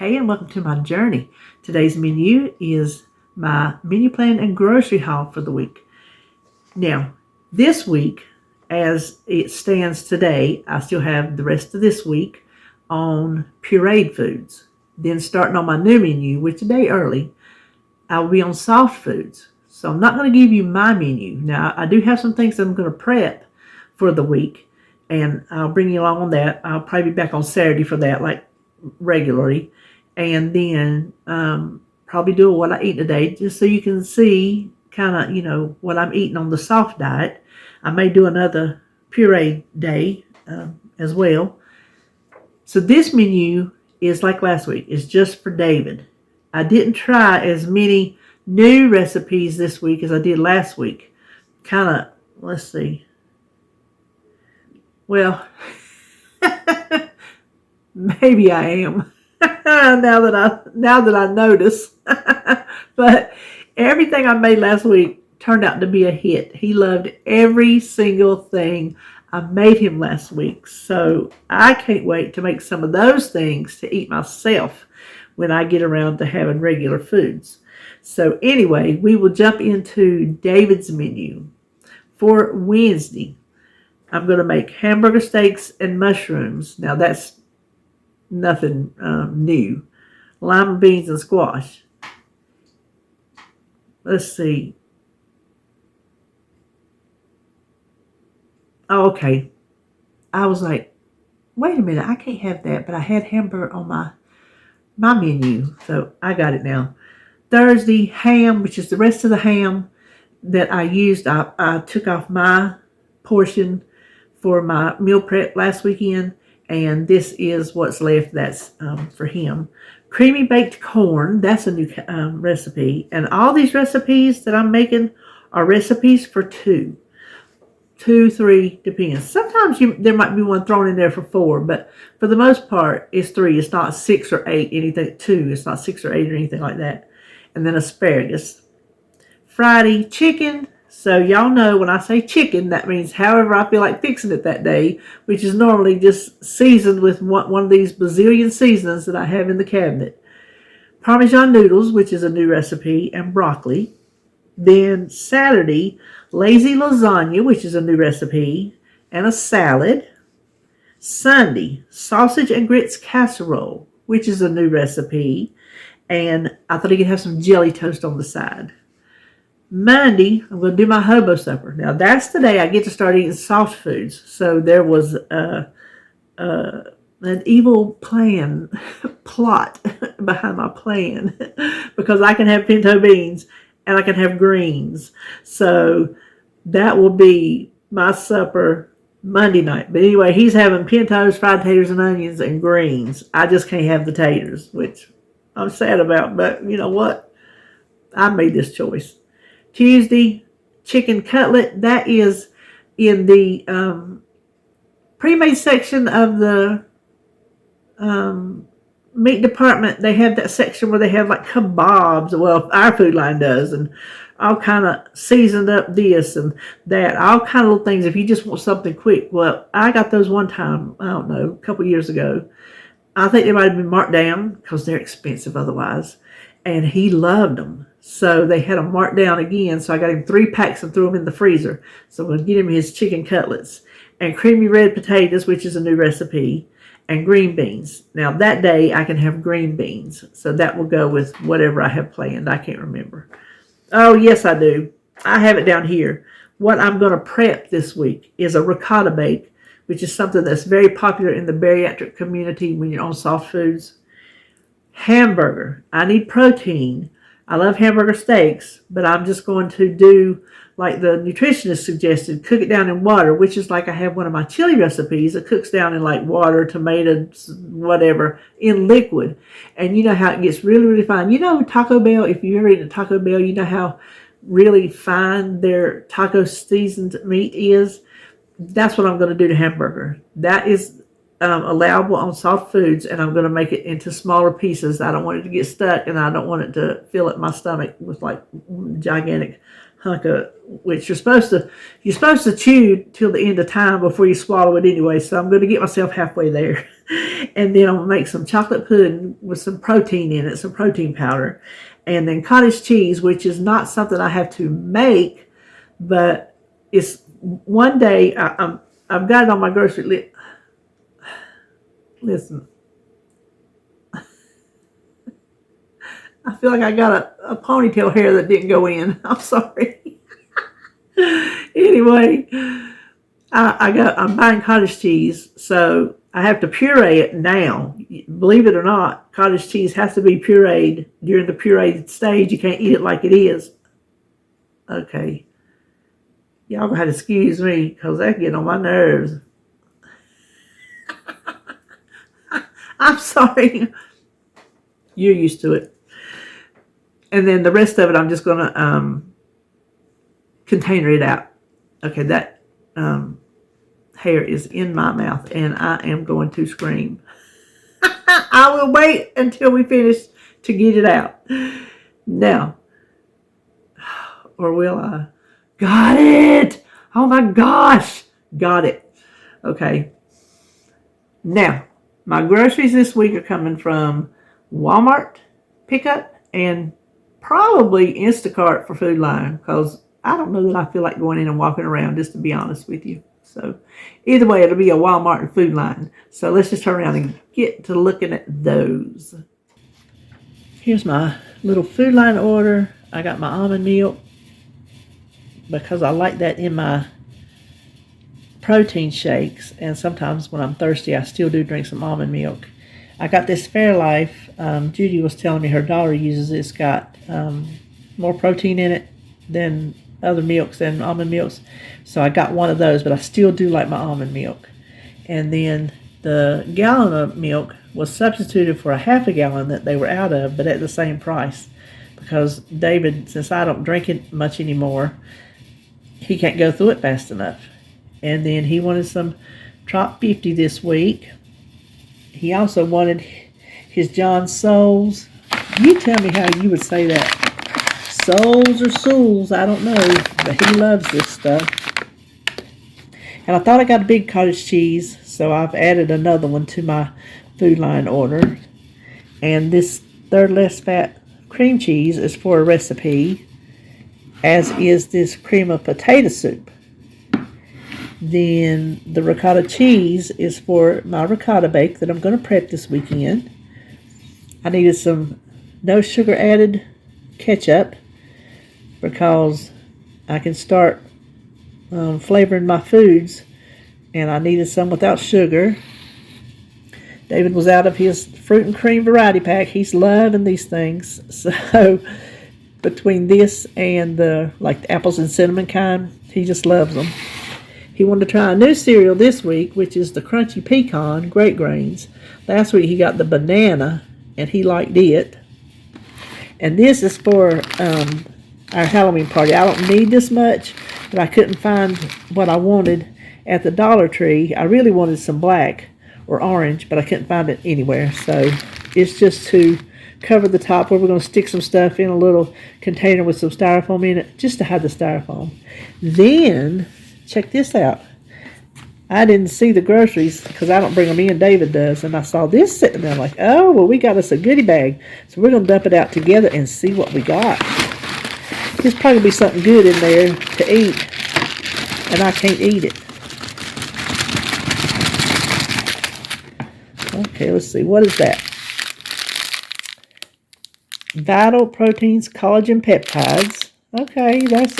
Hey, and welcome to my journey. Today's menu is my menu plan and grocery haul for the week. Now, this week, as it stands today, I still have the rest of this week on pureed foods. Then starting on my new menu, which today early, I will be on soft foods. So I'm not going to give you my menu. Now, I do have some things that I'm going to prep for the week, and I'll bring you along on that. I'll probably be back on Saturday for that, like regularly. And then probably do what I eat today, just so you can see kind of, what I'm eating on the soft diet. I may do another puree day as well. So this menu is like last week. It's just for David. I didn't try as many new recipes this week as I did last week. Let's see. Well, maybe I am. now that I notice. But everything I made last week turned out to be a hit. He loved every single thing I made him last week. So I can't wait to make some of those things to eat myself when I get around to having regular foods. So anyway, we will jump into David's menu. For Wednesday, I'm going to make hamburger steaks and mushrooms. Now that's nothing new. Lima beans and squash. Let's see. Oh, okay. I was like, wait a minute, I can't have that, but I had hamburger on my menu, so I got it now. Thursday, ham, which is the rest of the ham that I used. I took off my portion for my meal prep last weekend, and this is what's left. That's for him. Creamy baked corn, that's a new recipe. And all these recipes that I'm making are recipes for two, 3, depends. Sometimes there might be one thrown in there for 4, but for the most part, it's 3. It's not 6 or 8, anything, 2. It's not 6 or 8 or anything like that. And then asparagus. Friday, chicken. So y'all know when I say chicken, that means however I feel like fixing it that day, which is normally just seasoned with one of these bazillion seasonings that I have in the cabinet. Parmesan noodles, which is a new recipe, and broccoli. Then Saturday, lazy lasagna, which is a new recipe, and a salad. Sunday, sausage and grits casserole, which is a new recipe, and I thought I could have some jelly toast on the side. Monday, I'm going to do my hobo supper. Now, that's the day I get to start eating soft foods. So there was an evil plot behind my plan because I can have pinto beans and I can have greens. So that will be my supper Monday night. But anyway, he's having pintos, fried taters and onions, and greens. I just can't have the taters, which I'm sad about. But you know what? I made this choice. Tuesday, chicken cutlet. That is in the pre-made section of the meat department. They have that section where they have like kebabs. Well, our food line does, and all kind of seasoned up this and that. All kind of little things if you just want something quick. Well, I got those one time, I don't know, a couple years ago. I think they might have been marked down because they're expensive otherwise. And he loved them. So they had them marked down again. So I got him 3 packs and threw them in the freezer. So I'm going to get him his chicken cutlets. And creamy red potatoes, which is a new recipe. And green beans. Now that day I can have green beans. So that will go with whatever I have planned. I can't remember. Oh, yes, I do. I have it down here. What I'm going to prep this week is a ricotta bake, which is something that's very popular in the bariatric community when you're on soft foods. Hamburger. I need protein. I love hamburger steaks, but I'm just going to do like the nutritionist suggested, cook it down in water, which is like I have one of my chili recipes that cooks down in like water, tomatoes, whatever, in liquid. And you know how it gets really, really fine. You know Taco Bell, if you've ever eaten a Taco Bell, you know how really fine their taco seasoned meat is. That's what I'm going to do to hamburger. That is allowable on soft foods, and I'm going to make it into smaller pieces. I don't want it to get stuck, and I don't want it to fill up my stomach with like gigantic hunk of, which you're supposed to chew till the end of time before you swallow it anyway. So I'm going to get myself halfway there. And then I'm going to make some chocolate pudding with some protein in it, some protein powder. And then cottage cheese, which is not something I have to make, but it's one day I've got it on my grocery list. Listen, I feel like I got a ponytail hair that didn't go in. I'm sorry. Anyway, I'm buying cottage cheese, so I have to puree it now. Believe it or not, cottage cheese has to be pureed during the pureed stage. You can't eat it like it is. Okay. Y'all gonna have to excuse me because that get on my nerves. I'm sorry. You're used to it. And then the rest of it, I'm just gonna container it out. Okay, that hair is in my mouth, and I am going to scream. I will wait until we finish to get it out. Now, or will I? Got it! Oh my gosh! Got it. Okay. Now, my groceries this week are coming from Walmart pickup and probably Instacart for Food Line, because I don't know that I feel like going in and walking around, just to be honest with you. So either way, it'll be a Walmart and Food Line. So let's just turn around and get to looking at those. Here's my little Food Line order. I got my almond milk because I like that in my protein shakes, and sometimes when I'm thirsty I still do drink some almond milk. I got this Fairlife. Judy was telling me her daughter uses it. It's got more protein in it than other milks and almond milks, so I got one of those, but I still do like my almond milk. And then the gallon of milk was substituted for a half a gallon that they were out of, but at the same price, because David, since I don't drink it much anymore, he can't go through it fast enough. And then he wanted some Trop 50 this week. He also wanted his John Souls. You tell me how you would say that. Souls or Souls, I don't know, but he loves this stuff. And I thought I got a big cottage cheese, so I've added another one to my Food Line order. And this third less fat cream cheese is for a recipe, as is this cream of potato soup. Then the ricotta cheese is for my ricotta bake that I'm going to prep this weekend. I needed some no sugar added ketchup because I can start flavoring my foods, and I needed some without sugar. David was out of his fruit and cream variety pack. He's loving these things. So between this and the apples and cinnamon kind, he just loves them. He wanted to try a new cereal this week, which is the Crunchy Pecan Great Grains. Last week he got the banana, and he liked it. And this is for our Halloween party. I don't need this much, but I couldn't find what I wanted at the Dollar Tree. I really wanted some black or orange, but I couldn't find it anywhere. So it's just to cover the top where we're going to stick some stuff in a little container with some styrofoam in it, just to hide the styrofoam. Then, check this out. I didn't see the groceries because I don't bring them in. David does. And I saw this sitting there. I'm like, oh, well, we got us a goodie bag. So we're going to dump it out together and see what we got. There's probably be something good in there to eat, and I can't eat it. Okay, let's see. What is that? Vital Proteins Collagen Peptides. Okay, that's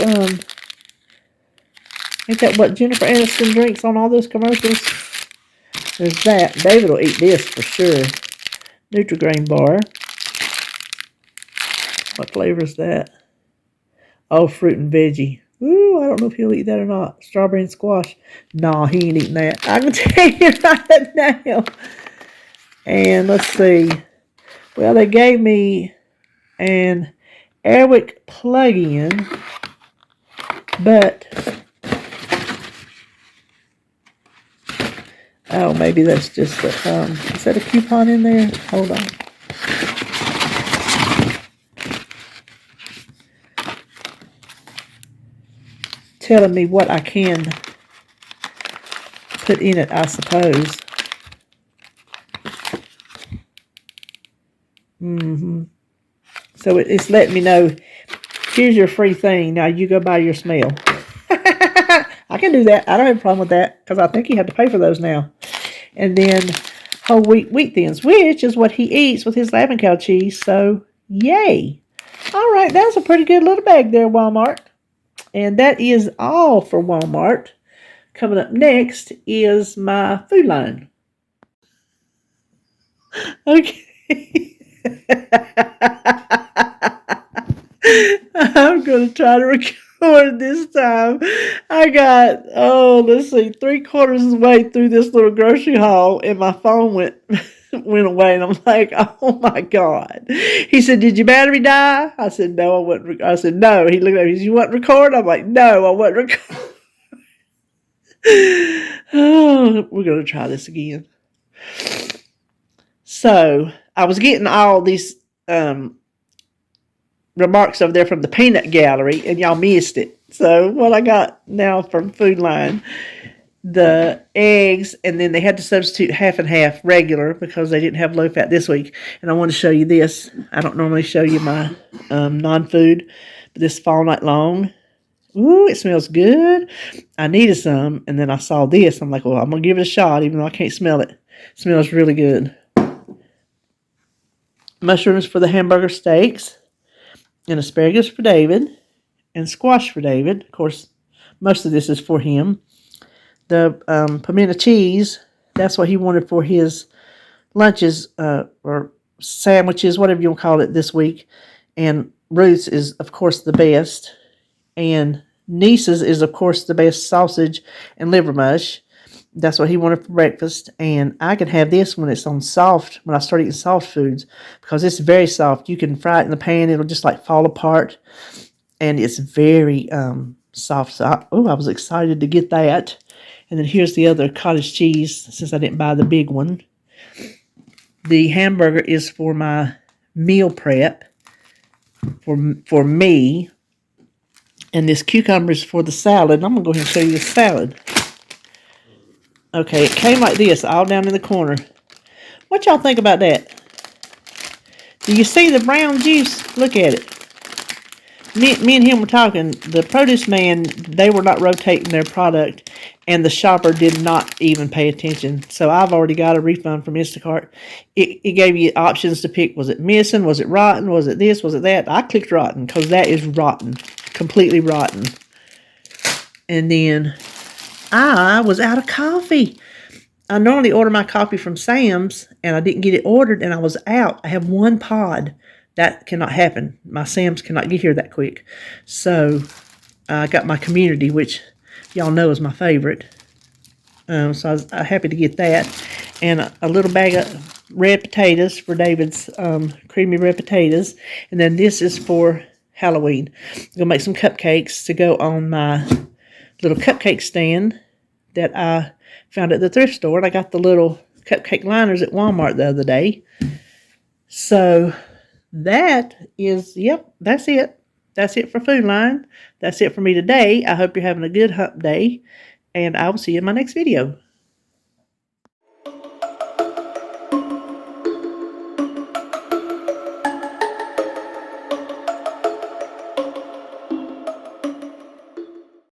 ain't that what Jennifer Aniston drinks on all those commercials? There's that. David will eat this for sure. Nutri-Grain bar. What flavor is that? Oh, fruit and veggie. Ooh, I don't know if he'll eat that or not. Strawberry and squash. No, he ain't eating that. I can tell you right now. And let's see. Well, they gave me an Airwick plug-in, but oh, maybe that's just the, is that a coupon in there? Hold on. Telling me what I can put in it, I suppose. So it's letting me know, here's your free thing. Now you go buy your smell. I can do that. I don't have a problem with that because I think you have to pay for those now. And then whole wheat thins, which is what he eats with his lamb and cow cheese. So, yay. All right, that's a pretty good little bag there, Walmart. And that is all for Walmart. Coming up next is my food line. Okay. I'm going to try to record this time. I got, let's see, 3/4 of the way through this little grocery haul, and my phone went away, and I'm like, oh my God. He said, did your battery die? I said, no, I wasn't. I said, no. He looked at me, he said, you wasn't recording? I'm like, no, I wasn't recording. Oh, we're going to try this again. So, I was getting all these remarks over there from the peanut gallery, and y'all missed it. So, what I got now from Food Line, the eggs, and then they had to substitute half and half regular because they didn't have low fat this week. And I want to show you this. I don't normally show you my non-food, but this Fall Night Long. Ooh, it smells good. I needed some, and then I saw this. I'm like, well, I'm going to give it a shot, even though I can't smell it. It smells really good. Mushrooms for the hamburger steaks, and asparagus for David, and squash for David. Of course, most of this is for him. The pimento cheese, that's what he wanted for his lunches, or sandwiches, whatever you want to call it this week. And Ruth's is, of course, the best. And Niece's is, of course, the best sausage and liver mush. That's what he wanted for breakfast. And I can have this when it's on soft, when I start eating soft foods, because it's very soft. You can fry it in the pan. It'll just like fall apart. And it's very soft. So I was excited to get that. And then here's the other cottage cheese, since I didn't buy the big one. The hamburger is for my meal prep, for me. And this cucumber is for the salad. I'm going to go ahead and show you the salad. Okay, it came like this, all down in the corner. What y'all think about that? Do you see the brown juice? Look at it. Me and him were talking. The produce man, they were not rotating their product, and the shopper did not even pay attention. So I've already got a refund from Instacart. It gave you options to pick. Was it missing? Was it rotten? Was it this? Was it that? I clicked rotten because that is rotten. Completely rotten. And then I was out of coffee. I normally order my coffee from Sam's, and I didn't get it ordered, and I was out. I have one pod. That cannot happen. My Sam's cannot get here that quick. So I got my community, which y'all know is my favorite. So I was happy to get that. And a little bag of red potatoes for David's creamy red potatoes. And then this is for Halloween. I'm going to make some cupcakes to go on my little cupcake stand that I found at the thrift store. And I got the little cupcake liners at Walmart the other day. So that is, yep, that's it. That's it for Food Line. That's it for me today. I hope you're having a good hump day, and I will see you in my next video.